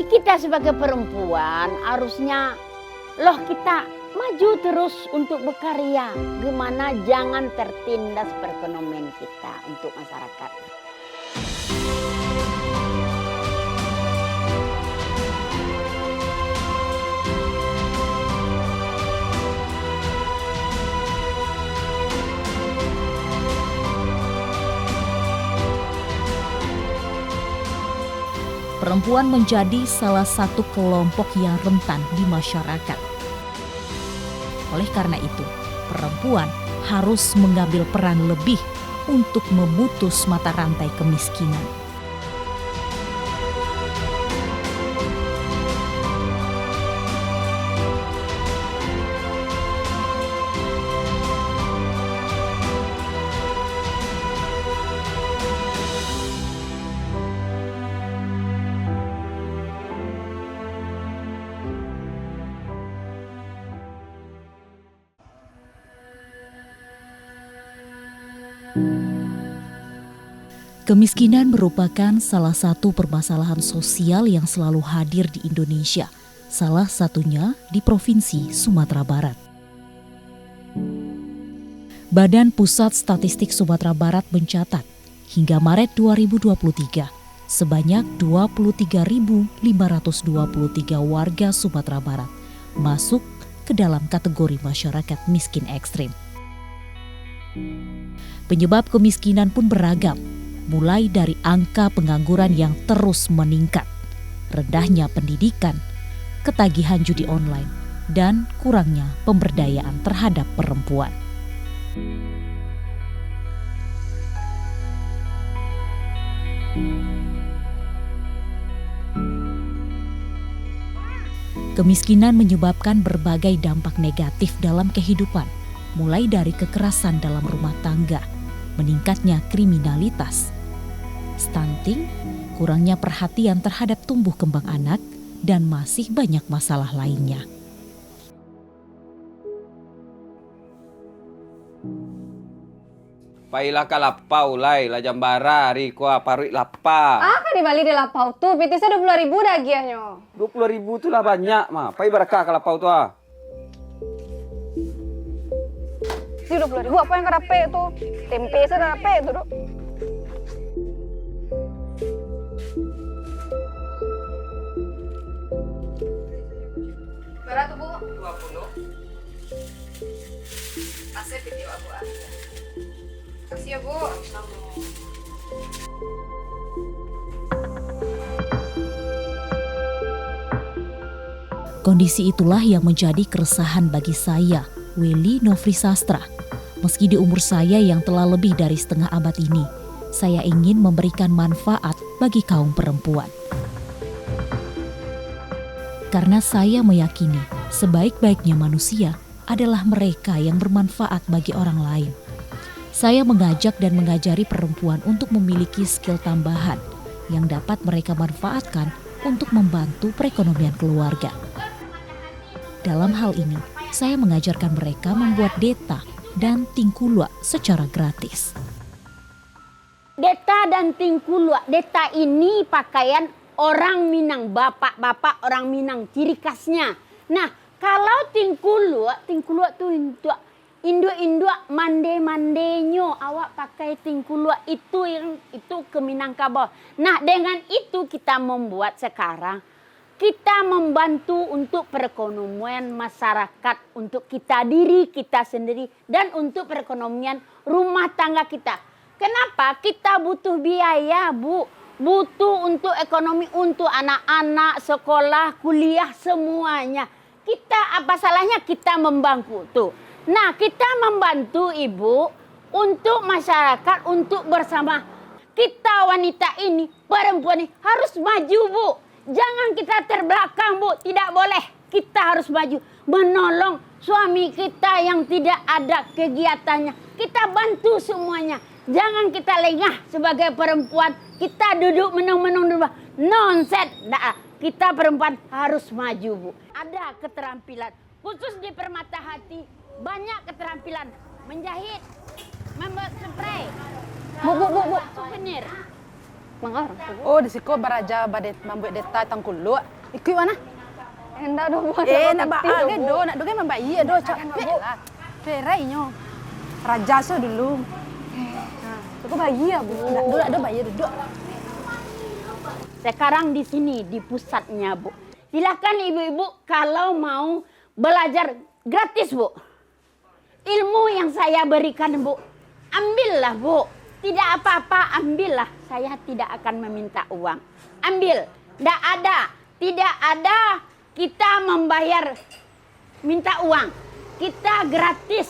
kita sebagai perempuan harusnya kita maju terus untuk berkarya. Gimana jangan tertindas perekonomian kita untuk masyarakat. Perempuan menjadi salah satu kelompok yang rentan di masyarakat. Oleh karena itu, perempuan harus mengambil peran lebih untuk memutus mata rantai kemiskinan. Kemiskinan merupakan salah satu permasalahan sosial yang selalu hadir di Indonesia, salah satunya di Provinsi Sumatera Barat. Badan Pusat Statistik Sumatera Barat mencatat, hingga Maret 2023, sebanyak 23.523 warga Sumatera Barat masuk ke dalam kategori masyarakat miskin ekstrim. Penyebab kemiskinan pun beragam, mulai dari angka pengangguran yang terus meningkat, rendahnya pendidikan, ketagihan judi online, dan kurangnya pemberdayaan terhadap perempuan. Kemiskinan menyebabkan berbagai dampak negatif dalam kehidupan, mulai dari kekerasan dalam rumah tangga, meningkatnya kriminalitas, stunting, kurangnya perhatian terhadap tumbuh kembang anak, dan masih banyak masalah lainnya. Pailah kalapau lai la jambara riko parui lapa. Kan di Bali di lapau tuh, pitisnya 20.000 dagiahnya. 20.000 tuh lah banyak mah. Pai berkah kalapau tuh ah. Di 20.000 apa yang kerape tuh? Tempe saya kerape tuh, Dok. Berapa tuh, Bu? 20. Kasih video aku aja. Kasih ya, Bu. Kondisi itulah yang menjadi keresahan bagi saya, Welly Nofrisastra. Meski di umur saya yang telah lebih dari setengah abad ini, saya ingin memberikan manfaat bagi kaum perempuan. Karena saya meyakini sebaik-baiknya manusia adalah mereka yang bermanfaat bagi orang lain. Saya mengajak dan mengajari perempuan untuk memiliki skill tambahan yang dapat mereka manfaatkan untuk membantu perekonomian keluarga. Dalam hal ini, saya mengajarkan mereka membuat deta dan tingkulua secara gratis. Deta dan tingkulua, deta ini pakaian orang Minang, bapak-bapak orang Minang, ciri khasnya. Nah, kalau tingkulua tuh untuk induk-induk mande-mandenyo awak pakai tingkulua itu ke Minangkabau. Nah, dengan itu kita membuat sekarang kita membantu untuk perekonomian masyarakat, untuk diri kita sendiri, dan untuk perekonomian rumah tangga kita. Kenapa? Kita butuh biaya, Bu. Butuh untuk ekonomi, untuk anak-anak, sekolah, kuliah, semuanya. Kita, apa salahnya kita membantu tuh. Nah, kita membantu Ibu untuk masyarakat, untuk bersama. Kita wanita ini, perempuan ini harus maju, Bu. Jangan kita terbelakang, Bu. Tidak boleh. Kita harus maju. Menolong suami kita yang tidak ada kegiatannya. Kita bantu semuanya. Jangan kita lengah sebagai perempuan. Kita duduk menung-menung di rumah. Nonsense. Kita perempuan harus maju, Bu. Ada keterampilan. Khusus di Permata Hati. Banyak keterampilan. Menjahit. Membuat spray. Bu. Souvenir. Mangar. Oh, di siko baraja badet membuat deta tangkulu. Ikut mana? Enggak do bu. Nak baage do, nak do kan membayi do capek lah. Ferainya. Raja so dulu. Aku bayi ya bu. Nak do ada bayi duduk. Sekarang di sini, di pusatnya, Bu. Silakan ibu-ibu kalau mau belajar gratis, Bu. Ilmu yang saya berikan, Bu. Ambillah, Bu. Tidak apa-apa, ambillah. Saya tidak akan meminta uang. Ambil. Tidak ada kita membayar, minta uang. Kita gratis.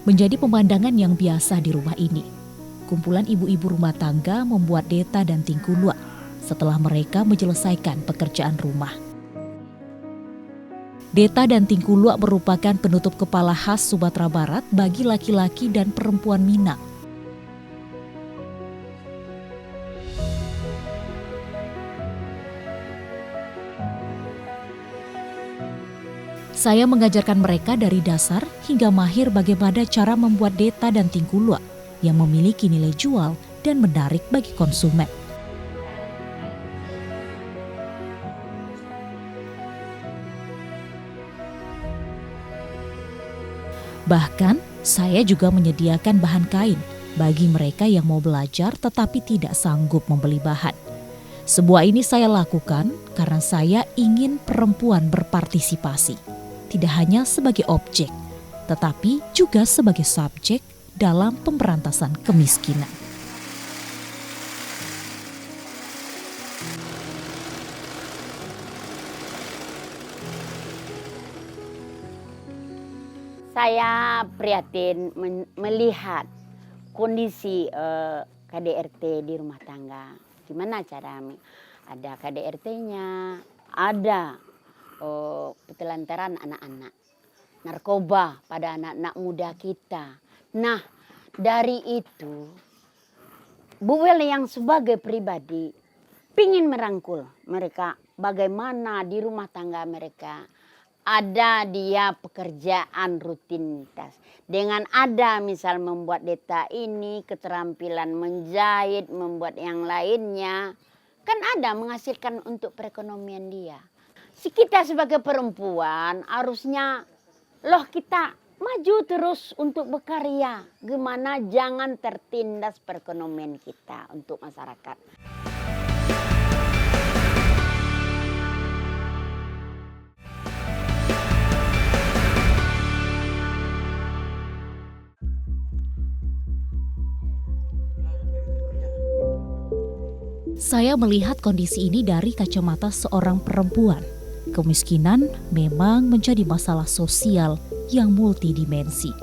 Menjadi pemandangan yang biasa di rumah ini. Kumpulan ibu-ibu rumah tangga membuat deta dan tingkulua setelah mereka menyelesaikan pekerjaan rumah. Deta dan tingkulua merupakan penutup kepala khas Sumatera Barat bagi laki-laki dan perempuan Minang. Saya mengajarkan mereka dari dasar hingga mahir bagaimana cara membuat deta dan tingkulua yang memiliki nilai jual dan menarik bagi konsumen. Bahkan, saya juga menyediakan bahan kain bagi mereka yang mau belajar tetapi tidak sanggup membeli bahan. Semua ini saya lakukan karena saya ingin perempuan berpartisipasi. Tidak hanya sebagai objek, tetapi juga sebagai subjek dalam pemberantasan kemiskinan. Saya prihatin melihat kondisi KDRT di rumah tangga. Gimana cara ada KDRT-nya, ada petelantaran anak-anak, narkoba pada anak-anak muda kita. Nah, dari itu, Bu Wel yang sebagai pribadi pingin merangkul mereka bagaimana di rumah tangga mereka ada dia pekerjaan rutinitas. Dengan ada misal membuat deta ini, keterampilan menjahit, membuat yang lainnya, kan ada menghasilkan untuk perekonomian dia. Si kita sebagai perempuan harusnya loh kita maju terus untuk berkarya. Gimana jangan tertindas perekonomian kita untuk masyarakat. Saya melihat kondisi ini dari kacamata seorang perempuan. Kemiskinan memang menjadi masalah sosial yang multidimensi.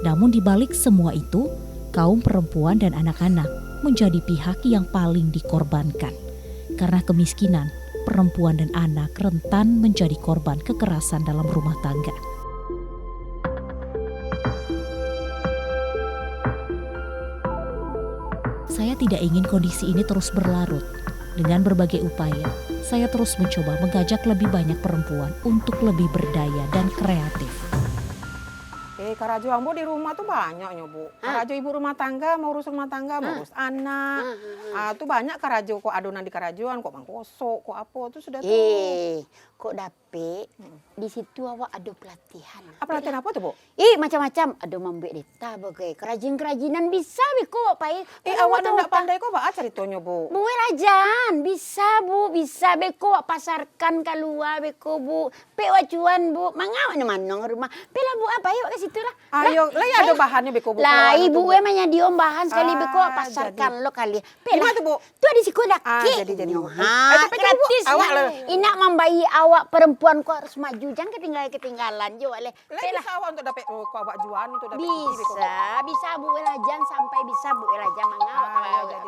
Namun di balik semua itu, kaum perempuan dan anak-anak menjadi pihak yang paling dikorbankan. Karena kemiskinan, perempuan dan anak rentan menjadi korban kekerasan dalam rumah tangga. Saya tidak ingin kondisi ini terus berlarut. Dengan berbagai upaya, saya terus mencoba mengajak lebih banyak perempuan untuk lebih berdaya dan kreatif. Karajo ambo di rumah tuh banyak Bu. Karajo ibu rumah tangga, mau urus rumah tangga, mau urus anak. Tuh banyak karajo, kok adonan di karajoan, kok mangkosok, kok apa tuh sudah tuh. Kok dapet di situ awak ada pelatihan. Pelatihan apa tuh, Bu? Macam-macam. Ada membuat deta bagai kerajin-kerajinan bisa kok Pak. Awak ndak pandai kok Pak ceritanya, Bu. Bu Rajan, bisa Bu, bisa beko wak pasarkan keluar beko Bu. Pe wacuan Bu, mangawan manong rumah. Pela Bu apa yuk ke situ lah. Ayo, lah ya ada bahannya beko Bu. Lah ibu gue menyediakan bahan sekali beko wak pasarkan lo kali. Pela tuh, Bu? Tuh di siku daki. Jadi. Gratis. Inak membayi awak perempuan kok harus maju, jangan ketinggalan jo oleh. Lah awak untuk dapat kok awak jualan untuk dapat bisa Bu Elajan sampai bisa Bu Elajan mangawak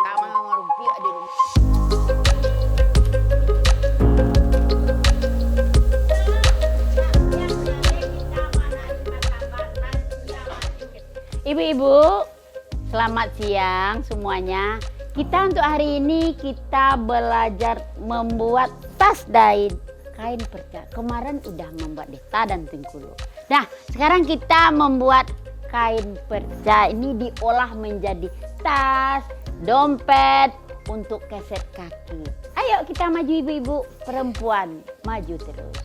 kalau ngerumpi di rumah. Ibu-ibu, selamat siang semuanya. Kita untuk hari ini kita belajar membuat tas dari kain perca. Kemarin udah membuat deta dan tingkulu. Nah, sekarang kita membuat kain perca ini diolah menjadi tas, dompet, untuk keset kaki. Ayo kita maju ibu-ibu perempuan, maju terus.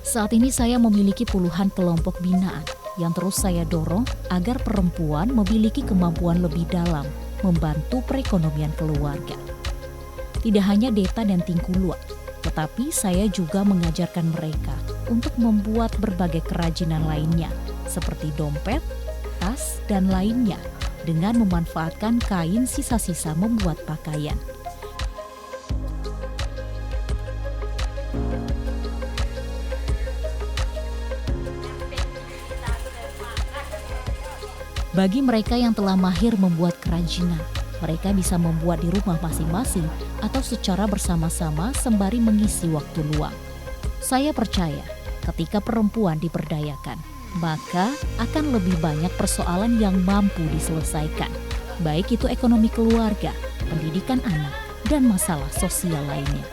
Saat ini saya memiliki puluhan kelompok binaan yang terus saya dorong agar perempuan memiliki kemampuan lebih dalam membantu perekonomian keluarga. Tidak hanya Deta dan Tingkulua, tetapi saya juga mengajarkan mereka untuk membuat berbagai kerajinan lainnya seperti dompet, tas, dan lainnya dengan memanfaatkan kain sisa-sisa membuat pakaian. Bagi mereka yang telah mahir membuat kerajinan, mereka bisa membuat di rumah masing-masing atau secara bersama-sama sembari mengisi waktu luang. Saya percaya ketika perempuan diberdayakan, maka akan lebih banyak persoalan yang mampu diselesaikan, baik itu ekonomi keluarga, pendidikan anak, dan masalah sosial lainnya.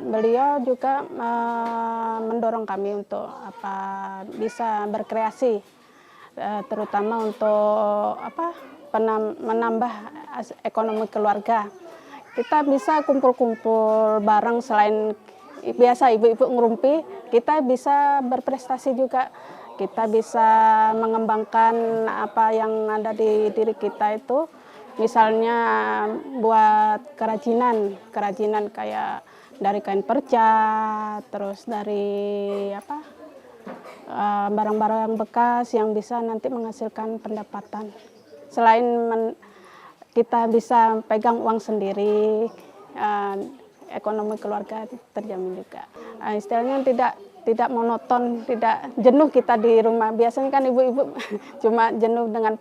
Beliau juga mendorong kami untuk bisa berkreasi, terutama untuk menambah ekonomi keluarga. Kita bisa kumpul-kumpul bareng, selain biasa ibu-ibu ngerumpi, kita bisa berprestasi juga. Kita bisa mengembangkan apa yang ada di diri kita itu. Misalnya buat kerajinan kayak dari kain perca, terus dari barang-barang bekas yang bisa nanti menghasilkan pendapatan. Selain kita bisa pegang uang sendiri, ekonomi keluarga terjamin juga. Istilahnya tidak monoton, tidak jenuh kita di rumah. Biasanya kan ibu-ibu cuma jenuh dengan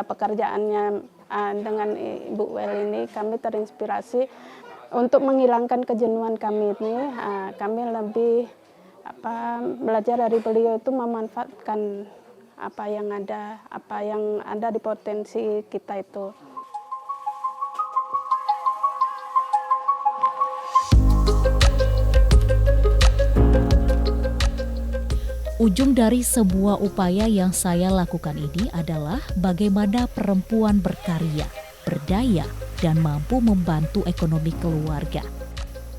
pekerjaannya. Dengan Ibu Wel ini kami terinspirasi untuk menghilangkan kejenuhan kami ini. Kami lebih belajar dari beliau itu memanfaatkan apa yang ada di potensi kita itu. Ujung dari sebuah upaya yang saya lakukan ini adalah bagaimana perempuan berkarya, berdaya, dan mampu membantu ekonomi keluarga.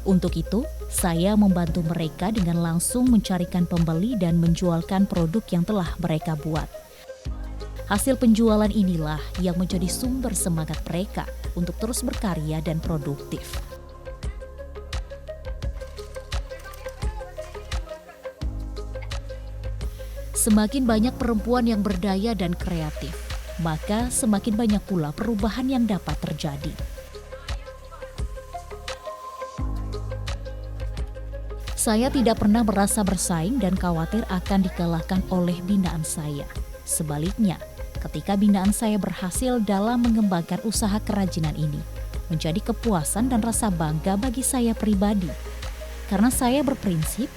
Untuk itu, saya membantu mereka dengan langsung mencarikan pembeli dan menjualkan produk yang telah mereka buat. Hasil penjualan inilah yang menjadi sumber semangat mereka untuk terus berkarya dan produktif. Semakin banyak perempuan yang berdaya dan kreatif, maka semakin banyak pula perubahan yang dapat terjadi. Saya tidak pernah merasa bersaing dan khawatir akan dikalahkan oleh binaan saya. Sebaliknya, ketika binaan saya berhasil dalam mengembangkan usaha kerajinan ini, menjadi kepuasan dan rasa bangga bagi saya pribadi. Karena saya berprinsip,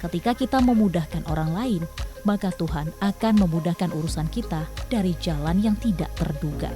ketika kita memudahkan orang lain, maka Tuhan akan memudahkan urusan kita dari jalan yang tidak terduga.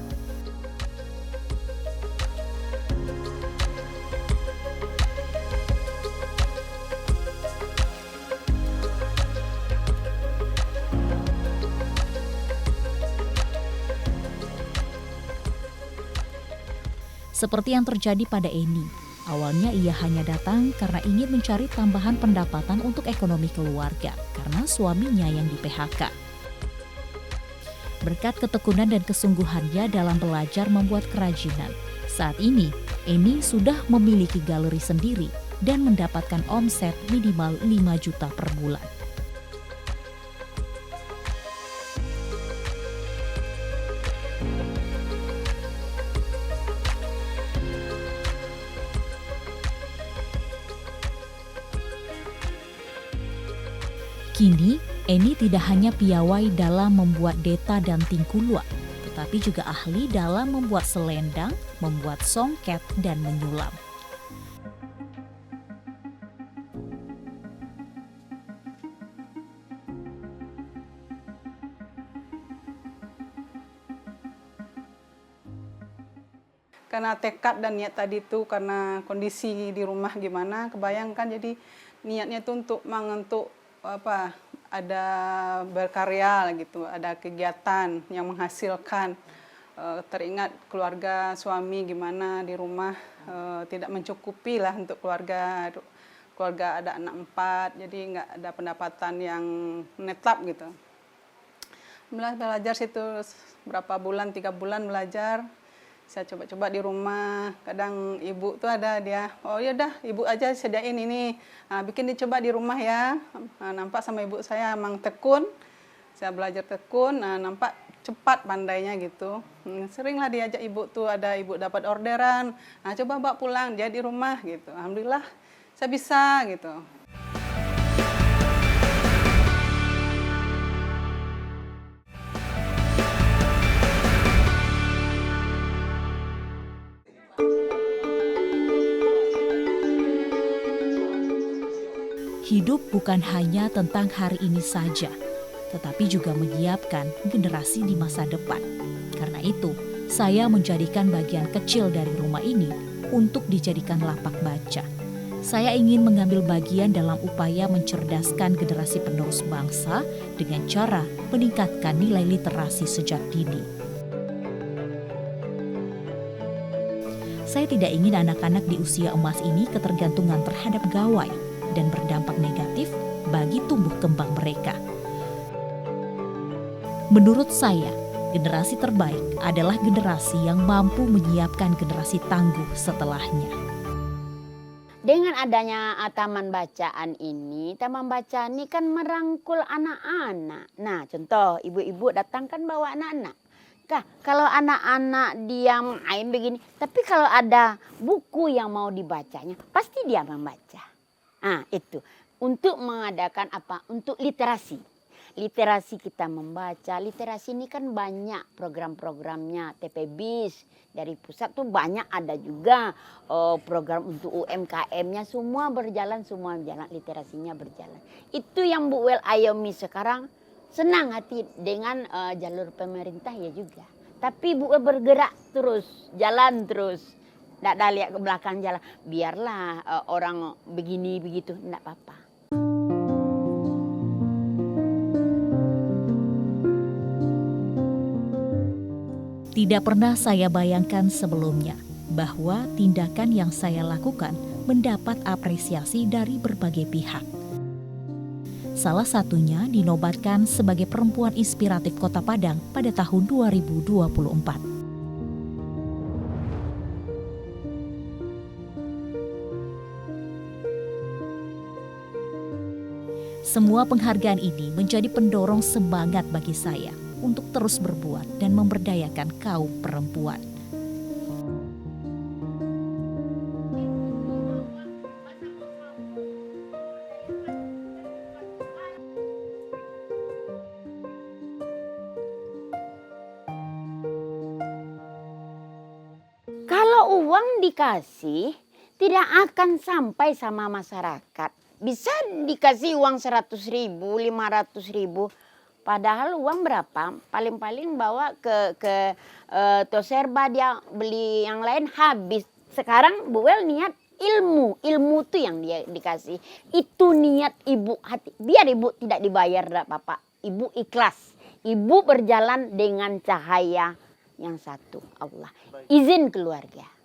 Seperti yang terjadi pada Eni. Awalnya ia hanya datang karena ingin mencari tambahan pendapatan untuk ekonomi keluarga karena suaminya yang di-PHK. Berkat ketekunan dan kesungguhannya dalam belajar membuat kerajinan, saat ini Eni sudah memiliki galeri sendiri dan mendapatkan omset minimal 5 juta per bulan. Kini, Eni tidak hanya piawai dalam membuat deta dan tingkulua, tetapi juga ahli dalam membuat selendang, membuat songket, dan menyulam. karena tekad dan niat tadi itu, karena kondisi di rumah gimana, kebayangkan jadi niatnya itu untuk ada berkarya gitu, ada kegiatan yang menghasilkan. Teringat keluarga suami gimana di rumah tidak mencukupi lah untuk keluarga ada anak 4, jadi nggak ada pendapatan yang netap gitu. Belajar situ berapa bulan, 3 bulan belajar. Saya coba-coba di rumah, kadang ibu tuh ada dia, oh ya dah ibu aja sediain ini, bikin dicoba di rumah ya. Nampak sama ibu saya emang tekun, saya belajar tekun, nampak cepat pandainya gitu. Seringlah diajak ibu tuh, ada ibu dapat orderan, coba bawa pulang dia di rumah gitu. Alhamdulillah saya bisa gitu. Hidup bukan hanya tentang hari ini saja, tetapi juga menyiapkan generasi di masa depan. Karena itu, saya menjadikan bagian kecil dari rumah ini untuk dijadikan lapak baca. Saya ingin mengambil bagian dalam upaya mencerdaskan generasi penerus bangsa dengan cara meningkatkan nilai literasi sejak dini. Saya tidak ingin anak-anak di usia emas ini ketergantungan terhadap gawai dan berdampak negatif bagi tumbuh kembang mereka. Menurut saya, generasi terbaik adalah generasi yang mampu menyiapkan generasi tangguh setelahnya. Dengan adanya taman bacaan ini kan merangkul anak-anak. Nah, contoh ibu-ibu datang kan bawa anak-anak. Kalau anak-anak dia main begini, tapi kalau ada buku yang mau dibacanya, pasti dia membaca. Itu untuk mengadakan apa? Untuk literasi. Literasi kita membaca. Literasi ini kan banyak program-programnya. TPBIS dari pusat tuh banyak, ada juga program untuk UMKM-nya, semua berjalan, literasinya berjalan. Itu yang Bu Wel ayomi sekarang, senang hati dengan jalur pemerintah ya juga. Tapi Bu Wel bergerak terus, jalan terus. Tidak ada lihat ke belakang jalan. Biarlah orang begini begitu, tidak apa-apa. Tidak pernah saya bayangkan sebelumnya bahwa tindakan yang saya lakukan mendapat apresiasi dari berbagai pihak. Salah satunya dinobatkan sebagai perempuan inspiratif Kota Padang pada tahun 2024. Semua penghargaan ini menjadi pendorong semangat bagi saya untuk terus berbuat dan memberdayakan kaum perempuan. Kalau uang dikasih, tidak akan sampai sama masyarakat. Bisa dikasih uang 100.000, 500.000. Padahal uang berapa? Paling-paling bawa ke Toserba, dia beli yang lain habis. Sekarang Bu Wel niat ilmu itu yang dia dikasih. Itu niat ibu hati. Biar ibu tidak dibayar enggak Bapak. Ibu ikhlas. Ibu berjalan dengan cahaya yang satu, Allah. Izin keluarga.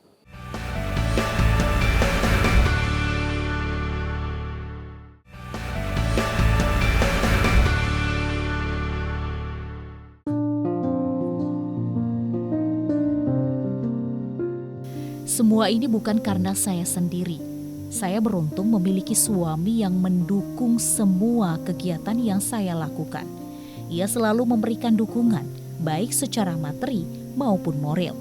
Semua ini bukan karena saya sendiri. Saya beruntung memiliki suami yang mendukung semua kegiatan yang saya lakukan. Ia selalu memberikan dukungan, baik secara materi maupun moral.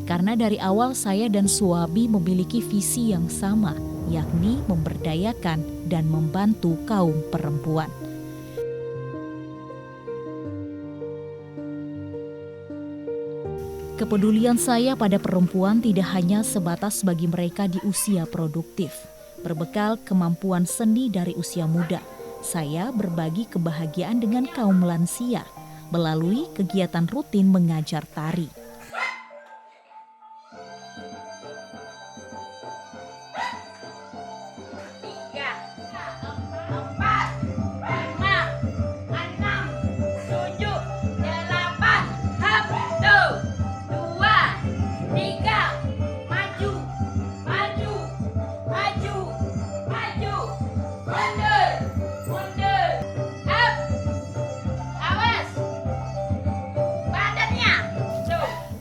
Karena dari awal saya dan suami memiliki visi yang sama, yakni memberdayakan dan membantu kaum perempuan. Kepedulian saya pada perempuan tidak hanya sebatas bagi mereka di usia produktif. Berbekal kemampuan seni dari usia muda, saya berbagi kebahagiaan dengan kaum lansia melalui kegiatan rutin mengajar tari.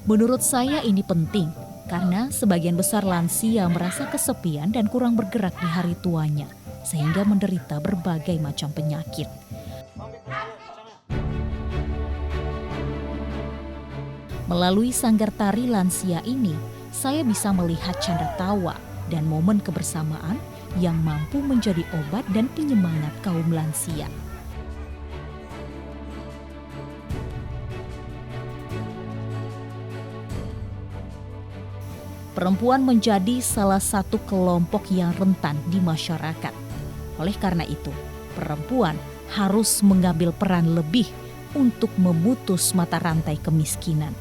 Menurut saya ini penting karena sebagian besar lansia merasa kesepian dan kurang bergerak di hari tuanya, sehingga menderita berbagai macam penyakit. Melalui sanggar tari lansia ini, saya bisa melihat canda tawa dan momen kebersamaan yang mampu menjadi obat dan penyemangat kaum lansia. Perempuan menjadi salah satu kelompok yang rentan di masyarakat. Oleh karena itu, perempuan harus mengambil peran lebih untuk memutus mata rantai kemiskinan.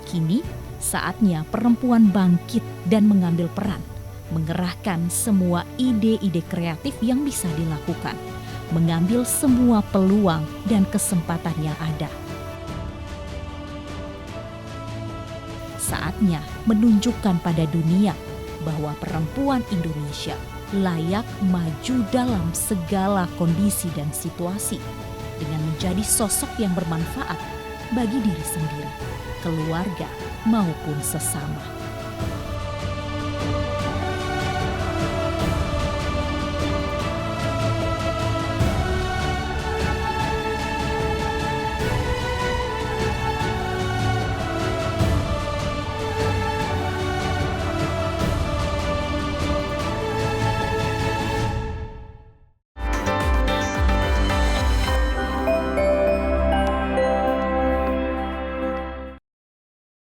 Kini, saatnya perempuan bangkit dan mengambil peran, mengerahkan semua ide-ide kreatif yang bisa dilakukan, mengambil semua peluang dan kesempatan yang ada. Saatnya menunjukkan pada dunia bahwa perempuan Indonesia layak maju dalam segala kondisi dan situasi dengan menjadi sosok yang bermanfaat bagi diri sendiri, keluarga maupun sesama.